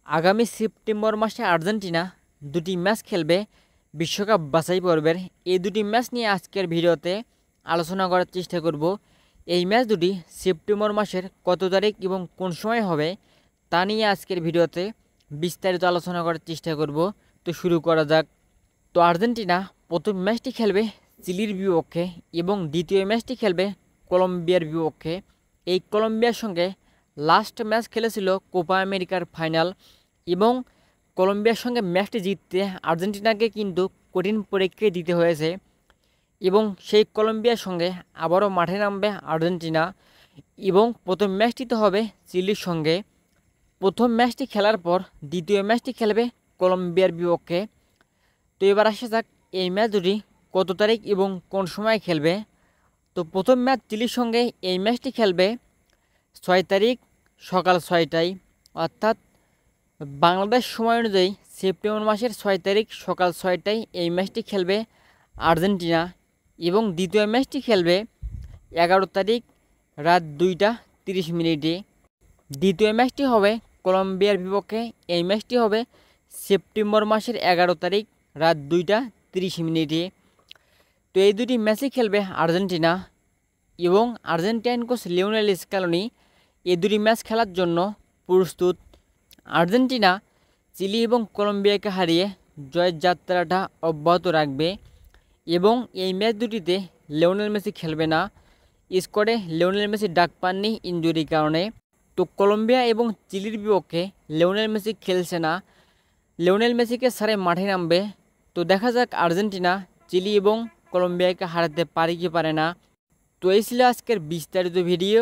আগামী সেপ্টেম্বর মাসে আর্জেন্টিনা দুটি ম্যাচ খেলবে বিশ্বকাপ বাছাই পর্বের। এই দুটি ম্যাচ নিয়ে আজকের ভিডিওতে আলোচনা করার চেষ্টা করব। এই ম্যাচ দুটি সেপ্টেম্বর মাসের কত তারিখ এবং কোন সময় হবে তা নিয়ে আজকের ভিডিওতে বিস্তারিত আলোচনা করার চেষ্টা করব। তো শুরু করা যাক। তো আর্জেন্টিনা প্রথম ম্যাচটি খেলবে চিলির বিপক্ষে এবং দ্বিতীয় ম্যাচটি খেলবে কলম্বিয়ার বিপক্ষে। এই কলম্বিয়ার সঙ্গে লাস্ট ম্যাচ খেলেছিল কোপা আমেরিকার ফাইনাল এবং কলম্বিয়ার সঙ্গে ম্যাচটি জিততে আর্জেন্টিনাকে কিন্তু কঠিন পরীক্ষায় দিতে হয়েছে এবং সেই কলম্বিয়ার সঙ্গে আবারও মাঠে নামবে আর্জেন্টিনা এবং প্রথম ম্যাচটি তো হবে চিলির সঙ্গে। প্রথম ম্যাচটি খেলার পর দ্বিতীয় ম্যাচটি খেলবে কলম্বিয়ার বিপক্ষে। তো এবার আসা যাক এই ম্যাচ দুটি কত তারিখ এবং কোন সময় খেলবে। তো প্রথম ম্যাচ চিলির সঙ্গে এই ম্যাচটি খেলবে 6 তারিখ সকাল 6টায়, অর্থাৎ বাংলাদেশ সময় অনুযায়ী সেপ্টেম্বর মাসের 6 তারিখ সকাল 6টায় এই ম্যাচটি খেলবে আর্জেন্টিনা এবং দ্বিতীয় ম্যাচটি খেলবে 11 তারিখ রাত 2টা 30 মিনিটে। দ্বিতীয় ম্যাচটি হবে কলম্বিয়ার বিপক্ষে। এই ম্যাচটি হবে সেপ্টেম্বর মাসের 11 তারিখ রাত 2টা 30 মিনিটে। তো এই দুটি ম্যাচই খেলবে আর্জেন্টিনা এবং আর্জেন্টাইন কোচ লিওনেল স্ক্যালোনি এই দুটি ম্যাচ খেলার জন্য প্রস্তুত। আর্জেন্টিনা চিলি এবং কলম্বিয়াকে হারিয়ে জয়ের যাত্রাটা অব্যাহত রাখবে এবং এই ম্যাচ দুটিতে লিওনেল মেসি খেলবে না। স্কোয়াডে লিওনেল মেসি ডাক পাননি ইনজুরির কারণে। তো কলম্বিয়া এবং চিলির বিপক্ষে লিওনেল মেসি খেলছে না, লিওনেল মেসিকে ছাড়াই মাঠে নামবে। তো দেখা যাক আর্জেন্টিনা চিলি এবং কলম্বিয়াকে হারাতে পারে কি পারে না। তো এই ছিল আজকের বিস্তারিত ভিডিও।